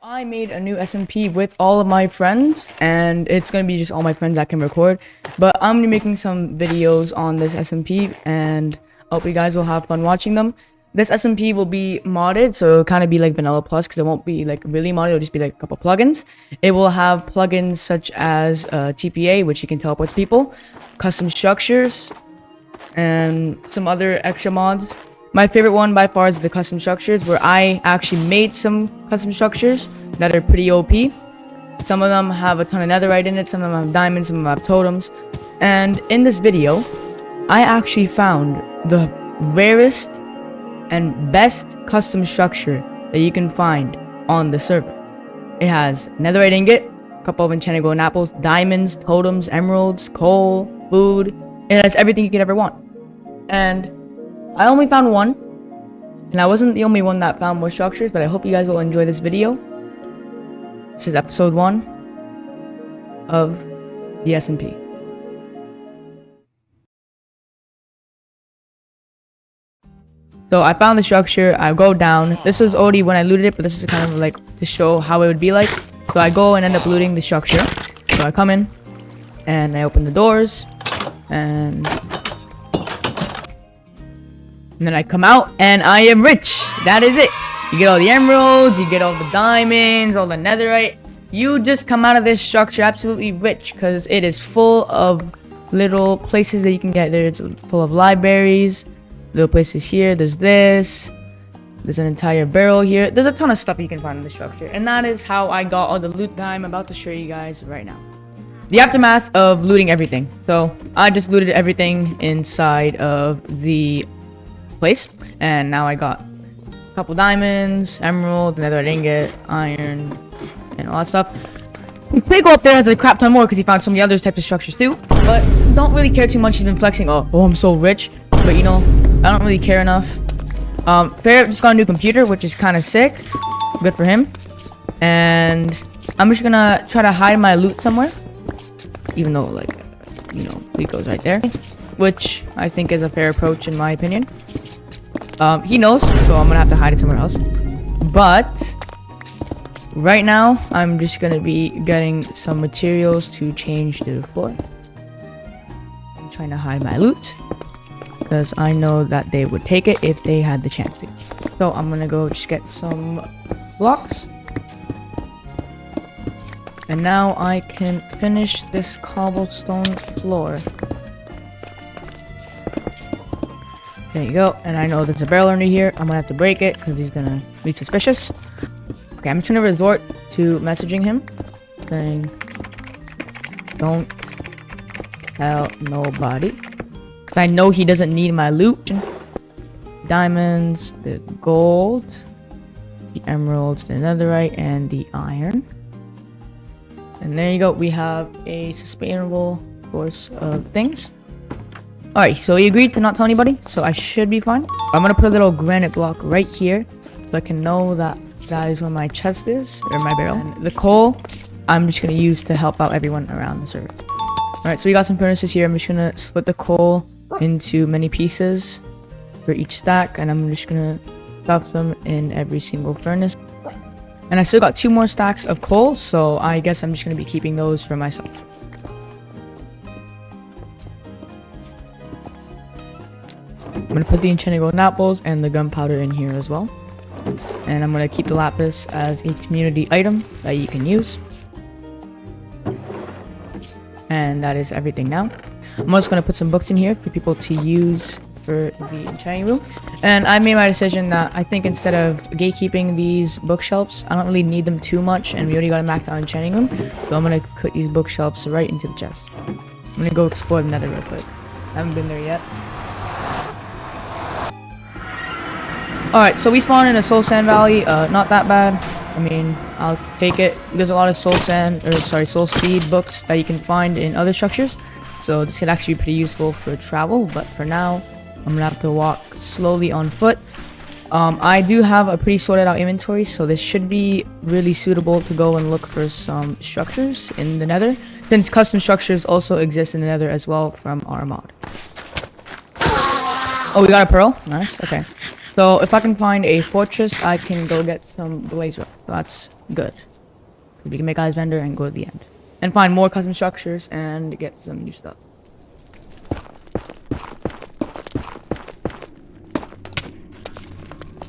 I made a new SMP with all of my friends, and it's gonna be just all my friends that can record. But I'm gonna be making some videos on this SMP, and I hope you guys will have fun watching them. This SMP will be modded, so it'll kind of be like Vanilla Plus, because it won't be like really modded. It'll just be like a couple plugins. It will have plugins such as TPA, which you can teleport to people, custom structures, and some other extra mods. My favorite one by far is the custom structures, where I actually made some custom structures that are pretty OP. Some of them have a ton of netherite in it, some of them have diamonds, some of them have totems. And in this video, I actually found the rarest and best custom structure that you can find on the server. It has netherite ingot, a couple of enchanted golden apples, diamonds, totems, emeralds, coal, food. It has everything you could ever want. And I only found one, and I wasn't the only one that found more structures, but I hope you guys will enjoy this video. This is episode 1 of the SMP. So I found the structure, I go down. This was already when I looted it, but this is kind of like to show how it would be like. So I go and end up looting the structure. So I come in, and I open the doors, and then I come out, and I am rich. That is it. You get all the emeralds, you get all the diamonds, all the netherite. You just come out of this structure absolutely rich, because it is full of little places that you can get there. It's full of libraries, little places here. There's this. There's an entire barrel here. There's a ton of stuff you can find in the structure. And that is how I got all the loot that I'm about to show you guys right now. The aftermath of looting everything. So I just looted everything inside of the place, and now I got a couple diamonds, emerald, netherite ingot, iron, and all that stuff. Pigo up there has a crap ton more because he found so many other types of structures too, but don't really care too much. He's been flexing, oh I'm so rich, but you know, I don't really care enough. Fair just got a new computer, which is kind of sick. Good for him. And I'm just gonna try to hide my loot somewhere, even though, like, you know, it goes right there, which I think is a fair approach in my opinion. He knows, so I'm gonna have to hide it somewhere else. But right now, I'm just gonna be getting some materials to change to the floor. I'm trying to hide my loot, because I know that they would take it if they had the chance to. So I'm gonna go just get some blocks. And now I can finish this cobblestone floor. There you go, and I know there's a barrel under here. I'm gonna have to break it because he's gonna be suspicious. Okay, I'm just gonna resort to messaging him, saying, don't tell nobody. Because I know he doesn't need my loot. Diamonds, the gold, the emeralds, the netherite, and the iron. And there you go, we have a sustainable source of things. Alright, so he agreed to not tell anybody, so I should be fine. I'm gonna put a little granite block right here, so I can know that that is where my chest is, or my barrel. And the coal, I'm just gonna use to help out everyone around the server. Alright, so we got some furnaces here. I'm just gonna split the coal into many pieces for each stack, and I'm just gonna stuff them in every single furnace. And I still got 2 more stacks of coal, so I guess I'm just gonna be keeping those for myself. I'm gonna put the enchanted golden apples and the gunpowder in here as well. And I'm gonna keep the lapis as a community item that you can use. And that is everything now. I'm also gonna put some books in here for people to use for the enchanting room. And I made my decision that I think instead of gatekeeping these bookshelves, I don't really need them too much, and we already got a maxed out enchanting room. So I'm gonna put these bookshelves right into the chest. I'm gonna go explore the nether real quick. I haven't been there yet. Alright, so we spawned in a soul sand valley. Not that bad. I mean, I'll take it. There's a lot of soul speed books that you can find in other structures. So this could actually be pretty useful for travel, but for now, I'm gonna have to walk slowly on foot. I do have a pretty sorted out inventory, so this should be really suitable to go and look for some structures in the nether, since custom structures also exist in the nether as well from our mod. Oh, we got a pearl? Nice, okay. So if I can find a fortress, I can go get some blaze rock. So that's good. We can make Ice Vendor and go to the end. And find more custom structures and get some new stuff.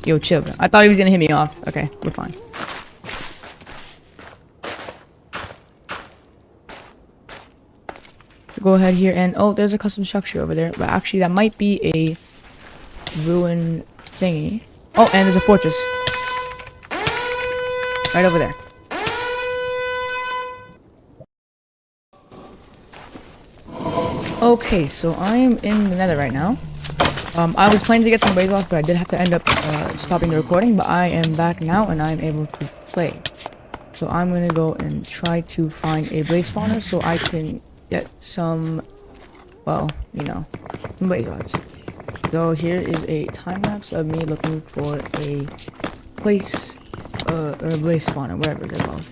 Yo, chill, bro. I thought he was gonna hit me off. Okay, we're fine. Go ahead here and oh, there's a custom structure over there, but actually that might be a ruin thingy. Oh, and there's a fortress right over there. Okay, so I am in the nether right now. I was planning to get some blaze off, but I did have to end up stopping the recording, but I am back now and I'm able to play. So I'm gonna go and try to find a blaze spawner so I can get some, well, you know, some blaze rods. So here is a time lapse of me looking for a place, or a blaze spawner, wherever they're called.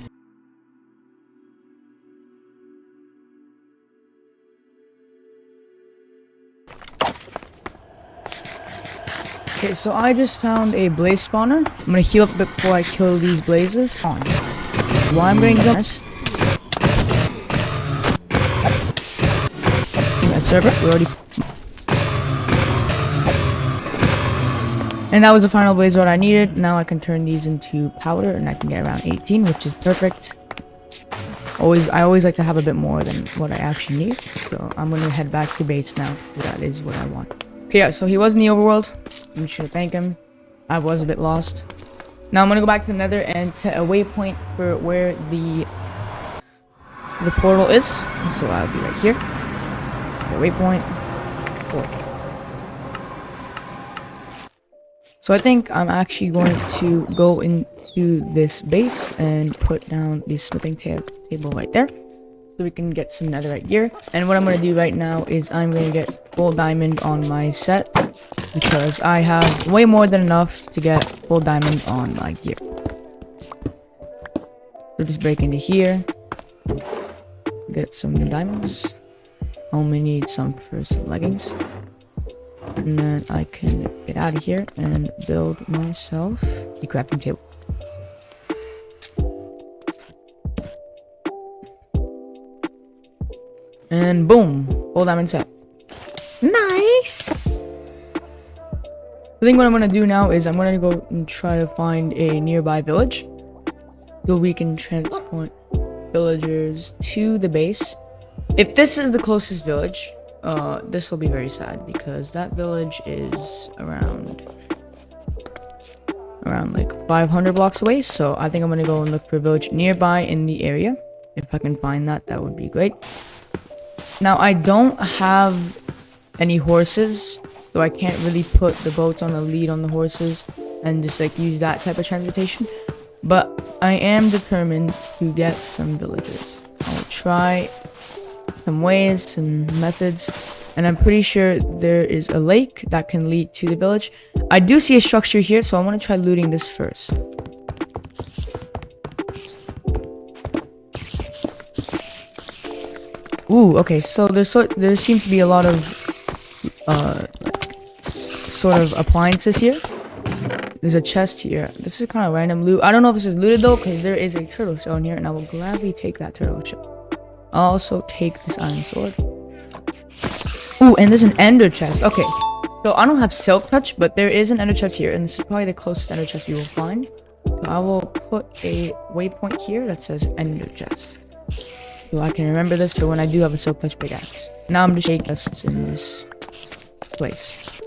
Okay, so I just found a blaze spawner. I'm gonna heal up a bit before I kill these blazes. On. Why I'm going to do this? Server, we already. And that was the final blaze rod I needed. Now I can turn these into powder and I can get around 18, which is perfect. I always like to have a bit more than what I actually need. So I'm gonna head back to base now. That is what I want. Okay, yeah, so he was in the overworld. I'm sure to thank him. I was a bit lost. Now I'm gonna go back to the nether and set a waypoint for where the portal is. So I'll be right here. Waypoint 4. So I think I'm actually going to go into this base and put down the smithing table right there so we can get some netherite gear. And what I'm going to do right now is I'm going to get full diamond on my set because I have way more than enough to get full diamond on my gear. So just break into here, get some new diamonds. Only need some for some leggings. And then I can get out of here and build myself a crafting table. And boom! Full diamond set. Nice! I think what I'm gonna do now is I'm gonna go and try to find a nearby village so we can transport villagers to the base. If this is the closest village, this will be very sad because that village is around like 500 blocks away. So I think I'm gonna go and look for a village nearby in the area. If I can find that, that would be great. Now I don't have any horses, so I can't really put the boats on the lead on the horses and just like use that type of transportation. But I am determined to get some villagers. I'll try some ways, some methods, and I'm pretty sure there is a lake that can lead to the village. I do see a structure here, so I want to try looting this first. Ooh, okay, so there seems to be a lot of sort of appliances here. There's a chest here. This is kind of random loot. I don't know if this is looted though, because there is a turtle shell in here, and I will gladly take that turtle shell. I'll also take this iron sword. Ooh, and there's an ender chest. Okay, so I don't have silk touch, but there is an ender chest here, and this is probably the closest ender chest we will find. So I will put a waypoint here that says ender chest, so I can remember this for when I do have a silk touch pickaxe. Now I'm just taking chests in this place.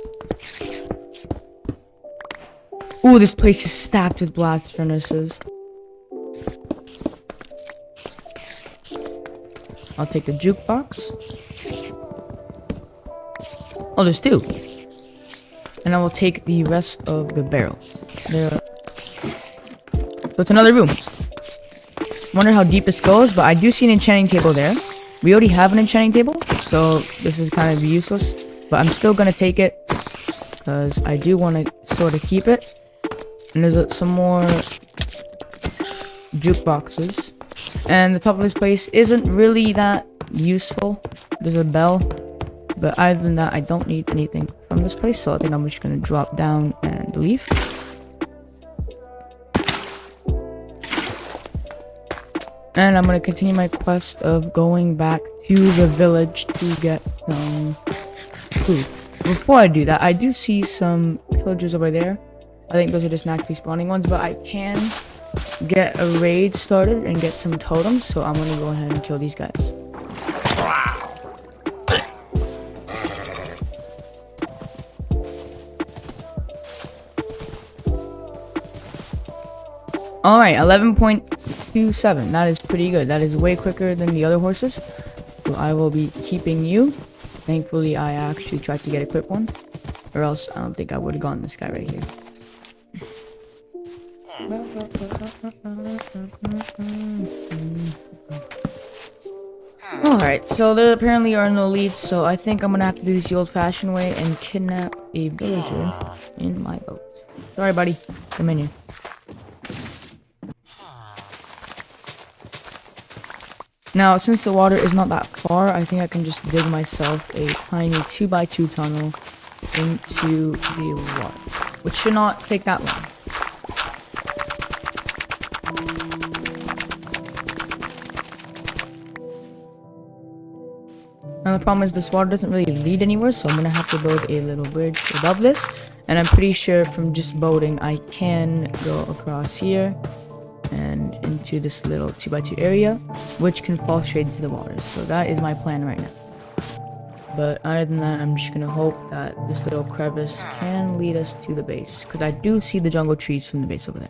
Ooh, this place is stacked with blast furnaces. I'll take the jukebox. Oh, there's 2. And I will take the rest of the barrels. So it's another room. Wonder how deep this goes, but I do see an enchanting table there. We already have an enchanting table, so this is kind of useless. But I'm still gonna take it because I do want to sort of keep it. And there's some more jukeboxes. And the top of this place isn't really that useful. There's a bell. But other than that, I don't need anything from this place. So I think I'm just going to drop down and can't leave. And I'm gonna continue my quest of going back to the village to get some food. Before I do that, I do see some pillagers over there. I think those are just naturally spawning ones, but I can get a raid started and get some totems, so I'm gonna go ahead and kill these guys. Alright, 11.27. That is pretty good. That is way quicker than the other horses. So I will be keeping you. Thankfully, I actually tried to get a quick one. Or else, I don't think I would have gotten this guy right here. Alright, so there apparently are no leads, so I think I'm gonna have to do this the old-fashioned way and kidnap a villager in my boat. Sorry, buddy. Come in here. Now, since the water is not that far, I think I can just dig myself a tiny 2x2 tunnel into the water, which should not take that long. Now, the problem is this water doesn't really lead anywhere, so I'm going to have to build a little bridge above this, and I'm pretty sure from just boating, I can go across here and into this little 2x2 area, which can fall straight into the water. So that is my plan right now. But other than that, I'm just gonna hope that this little crevice can lead us to the base, because I do see the jungle trees from the base over there.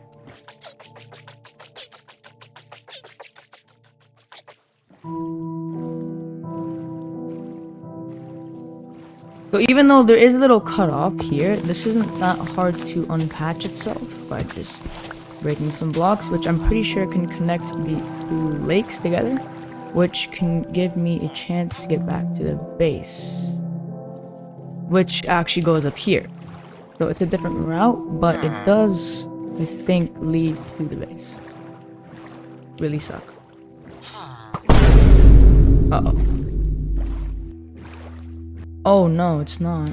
So even though there is a little cutoff here, this isn't that hard to unpatch itself by just breaking some blocks, which I'm pretty sure can connect the two lakes together, which can give me a chance to get back to the base, which actually goes up here. So it's a different route, but it does, I think, lead to the base. Really suck. Uh-oh. Oh no, it's not.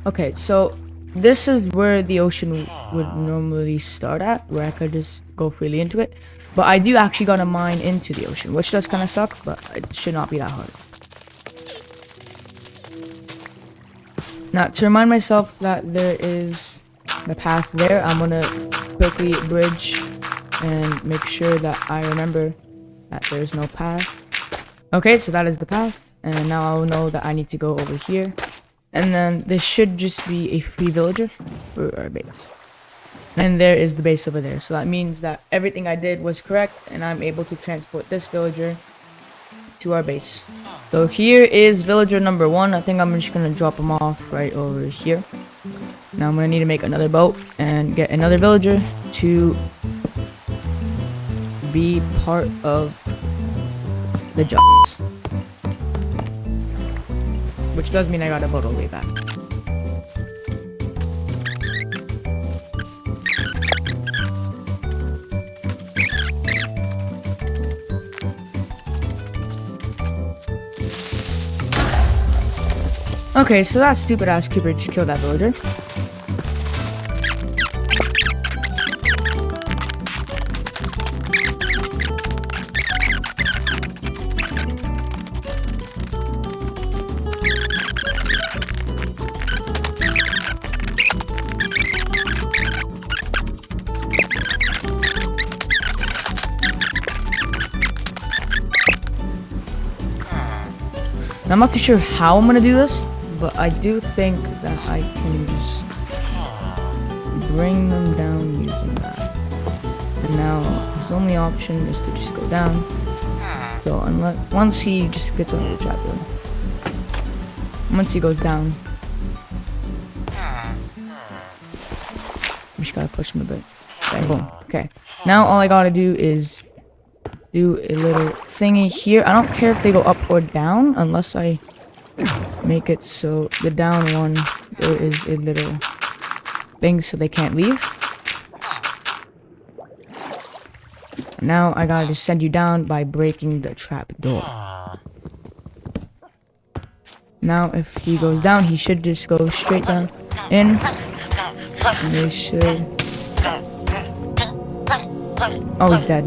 Okay, so this is where the ocean would normally start at, where I could just go freely into it. But I do actually gotta mine into the ocean, which does kind of suck, but it should not be that hard. Now, to remind myself that there is the path there, I'm gonna quickly bridge and make sure that I remember that there's no path. Okay, so that is the path, and now I'll know that I need to go over here. And then this should just be a free villager for our base. And there is the base over there. So that means that everything I did was correct, and I'm able to transport this villager to our base. So here is villager number 1. I think I'm just going to drop him off right over here. Now I'm going to need to make another boat and get another villager to be part of the jobs. Which does mean I gotta vote all the way back. Okay, so that stupid ass creeper just killed that villager. I'm not too sure how I'm gonna do this, but I do think that I can just bring them down using that. And now his only option is to just go down. So once he just gets under the trap door. Once he goes down, I just gotta push him a bit. Okay, boom. Okay. Now all I gotta do is do a little thingy here. I don't care if they go up or down, unless I make it so the down one, there is a little thing so they can't leave. Now I gotta just send you down by breaking the trap door. Now if he goes down, he should just go straight down in. And they should... Oh, he's dead.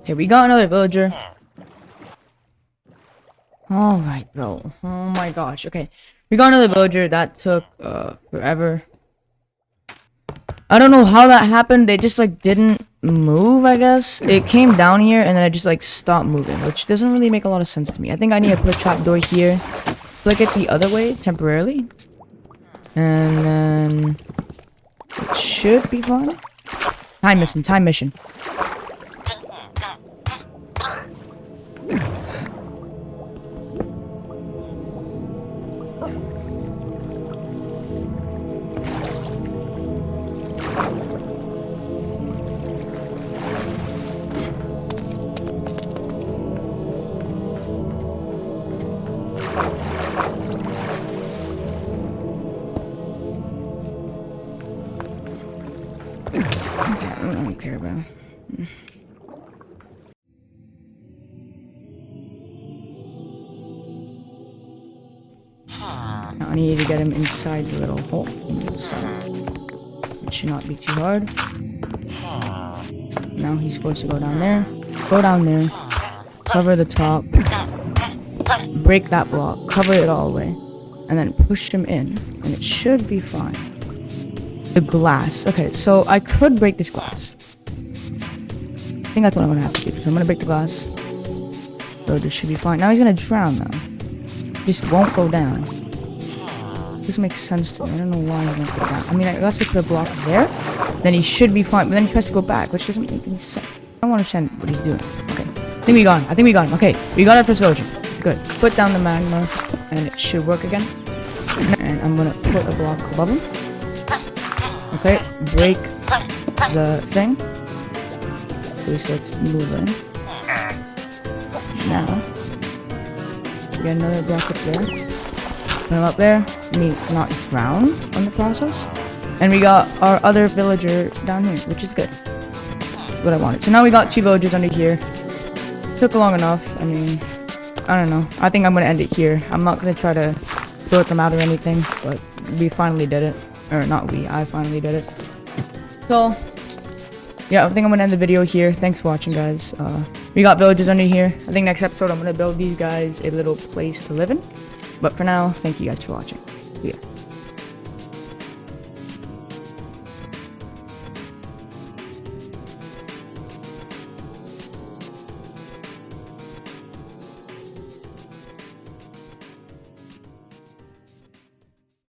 Okay, we got another villager. Alright, bro. Oh my gosh. Okay. We got another villager. That took forever. I don't know how that happened. They just like didn't move, I guess. It came down here and then it just like stopped moving, which doesn't really make a lot of sense to me. I think I need to put a trapdoor here. Flick it the other way temporarily. And then it should be fine. Time mission, time mission. I don't care about. Now I need to get him inside the little hole. So it should not be too hard. Now he's supposed to go down there. Go down there. Cover the top. Break that block. Cover it all the way. And then push him in. And it should be fine. The glass. Okay, so I could break this glass. I think that's what I'm gonna have to do. So I'm gonna break the glass. So this should be fine. Now he's gonna drown though. Just won't go down. This makes sense to me. I don't know why he won't go down. I mean, unless I put a block there, then he should be fine. But then he tries to go back, which doesn't make any sense. I don't understand what he's doing. Okay. I think we got him. I think we got him. Okay. We got our first villager. Good. Put down the magma, and it should work again. And I'm gonna put a block above him. Okay. Break the thing. So he starts moving. Now, we get another block up there. Put him up there. Me not drown on the process. And we got our other villager down here, which is good. What I wanted. So now we got 2 villagers under here. Took long enough. I mean, I don't know. I think I'm gonna end it here. I'm not gonna try to sort them out or anything, but we finally did it. Or not we, I finally did it. So, yeah, I think I'm gonna end the video here. Thanks for watching, guys. We got villagers under here. I think next episode I'm gonna build these guys a little place to live in. But for now, thank you guys for watching. Yeah.